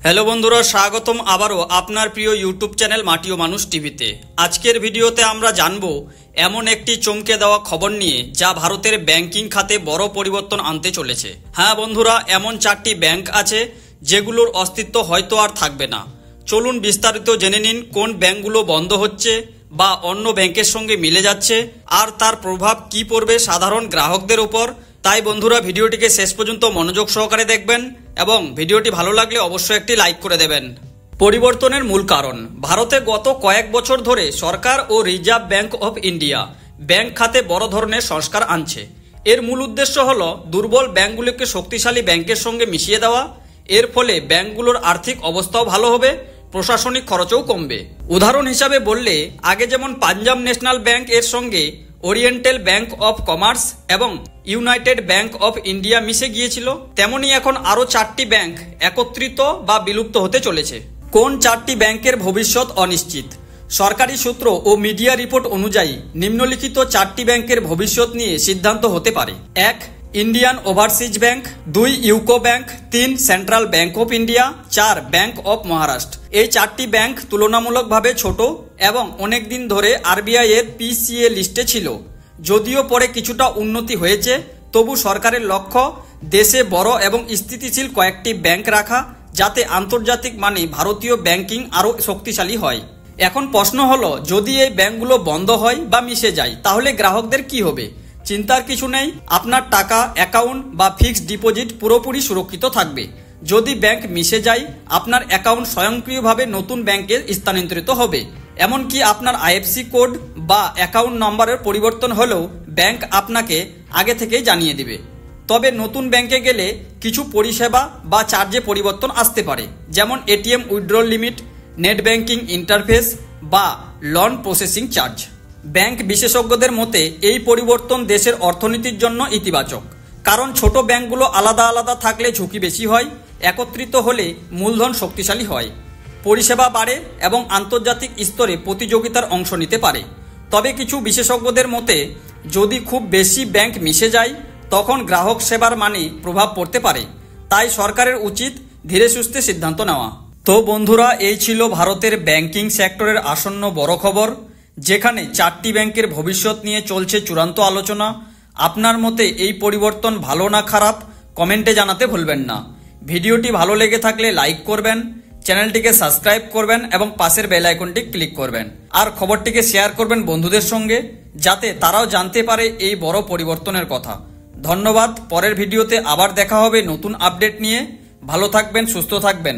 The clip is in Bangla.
হ্যালো বন্ধুরা, স্বাগতম আবারও আপনার প্রিয় ইউটিউব চ্যানেল মাটি ও মানুষ টিভিতে। আজকের ভিডিওতে আমরা জানব এমন একটি চমকে দেওয়া খবর নিয়ে যা ভারতের ব্যাংকিং খাতে বড় পরিবর্তন আনতে চলেছে। হ্যাঁ বন্ধুরা, এমন 4টি ব্যাংক আছে যেগুলোর অস্তিত্ব হয়তো আর থাকবে না। চলুন বিস্তারিত জেনে নিন কোন ব্যাংকগুলো বন্ধ হচ্ছে বা অন্য ব্যাংকের সঙ্গে মিলে যাচ্ছে আর তার প্রভাব কি পড়বে সাধারণ গ্রাহকদের উপর। তাই বন্ধুরা, ভিডিওটিকে শেষ পর্যন্ত মনোযোগ সহকারে দেখবেন এবং ভিডিওটি ভালো লাগলে অবশ্যই একটি লাইক করে দেবেন। পরিবর্তনের মূল কারণ, ভারতে গত কয়েক বছর ধরে সরকার ও Reserve Bank of India bank খাতে বড় ধরনের সংস্কার আনছে। এর মূল উদ্দেশ্য হল দুর্বল ব্যাংকগুলোকে শক্তিশালী ব্যাংকের সঙ্গে মিশিয়ে দেওয়া। এর ফলে ব্যাংকগুলোর আর্থিক অবস্থাও ভালো হবে, প্রশাসনিক খরচও কমবে। উদাহরণ হিসাবে বললে, আগে যেমন পাঞ্জাব ন্যাশনাল ব্যাংক এর সঙ্গে ওরিয়েন্টাল ব্যাংক অফ কমার্স এবং ইউনাইটেড ব্যাংক অফ ইন্ডিয়া মিশে গিয়েছিল, তেমনি এখন আরও 4টি ব্যাংক একত্রিত বা বিলুপ্ত হতে চলেছে। কোন 4টি ব্যাংকের ভবিষ্যৎ অনিশ্চিত? সরকারি সূত্র ও মিডিয়া রিপোর্ট অনুযায়ী নিম্নলিখিত 4টি ব্যাংকের ভবিষ্যৎ নিয়ে সিদ্ধান্ত হতে পারে। 1. Indian overseas bank, 2. UCO bank, 3. Central bank of India, 4. Bank of Maharashtra. এই 4টি ব্যাংক তুলনামূলকভাবে ছোট এবং অনেকদিন ধরে আরবিআই এর পিসিএ লিস্টে ছিল। যদিও পরে কিছুটা উন্নতি হয়েছে, তবু সরকারের লক্ষ্য দেশে বড় এবং স্থিতিশীল কয়েকটি ব্যাংক রাখা, যাতে আন্তর্জাতিক মানে ভারতীয় ব্যাংকিং আরও শক্তিশালী হয়। এখন প্রশ্ন হলো, যদি এই ব্যাংকগুলো বন্ধ হয় বা মিশে যায় তাহলে গ্রাহকদের কি হবে? চিন্তার কিছু নেই, আপনার টাকা, অ্যাকাউন্ট বা ফিক্সড ডিপোজিট পুরোপুরি সুরক্ষিত থাকবে। যদি ব্যাংক মিশে যায়, আপনার অ্যাকাউন্ট স্বয়ংক্রিয়ভাবে নতুন ব্যাংকে স্থানান্তরিত হবে। এমনকি আপনার আইএফসি কোড বা অ্যাকাউন্ট নম্বরের পরিবর্তন হলেও ব্যাংক আপনাকে আগে থেকেই জানিয়ে দেবে। তবে নতুন ব্যাংকে গেলে কিছু পরিষেবা বা চার্জে পরিবর্তন আসতে পারে, যেমন ATM withdrawal limit, net banking interface বা লোন প্রসেসিং চার্জ। ব্যাংক বিশেষজ্ঞদের মতে এই পরিবর্তন দেশের অর্থনীতির জন্য ইতিবাচক, কারণ ছোট ব্যাংকগুলো আলাদা আলাদা থাকলে ঝুঁকি বেশি হয়, একত্রিত হলে মূলধন শক্তিশালী হয়, পরিষেবা বাড়ে এবং আন্তর্জাতিক স্তরে প্রতিযোগিতার অংশ নিতে পারে। তবে কিছু বিশেষজ্ঞদের মতে যদি খুব বেশি ব্যাংক মিশে যায় তখন গ্রাহক সেবার মানে প্রভাব পড়তে পারে। তাই সরকারের উচিত ধীরে সুস্থে সিদ্ধান্ত নেওয়া। তো বন্ধুরা, এই ছিল ভারতের ব্যাংকিং সেক্টরের আসন্ন বড় খবর, যেখানে 4টি ব্যাংকের ভবিষ্যৎ নিয়ে চলছে চূড়ান্ত আলোচনা। আপনার মতে এই পরিবর্তন ভালো না খারাপ কমেন্টে জানাতে ভুলবেন না। ভিডিওটি ভালো লেগে থাকলে লাইক করবেন, চ্যানেলটিকে সাবস্ক্রাইব করবেন এবং পাশের বেল আইকনটি ক্লিক করবেন। আর খবরটিকে শেয়ার করবেন বন্ধুদের সঙ্গে, যাতে তারাও জানতে পারে এই বড় পরিবর্তনের কথা। ধন্যবাদ। পরের ভিডিওতে আবার দেখা হবে নতুন আপডেট নিয়ে। ভালো থাকবেন, সুস্থ থাকবেন।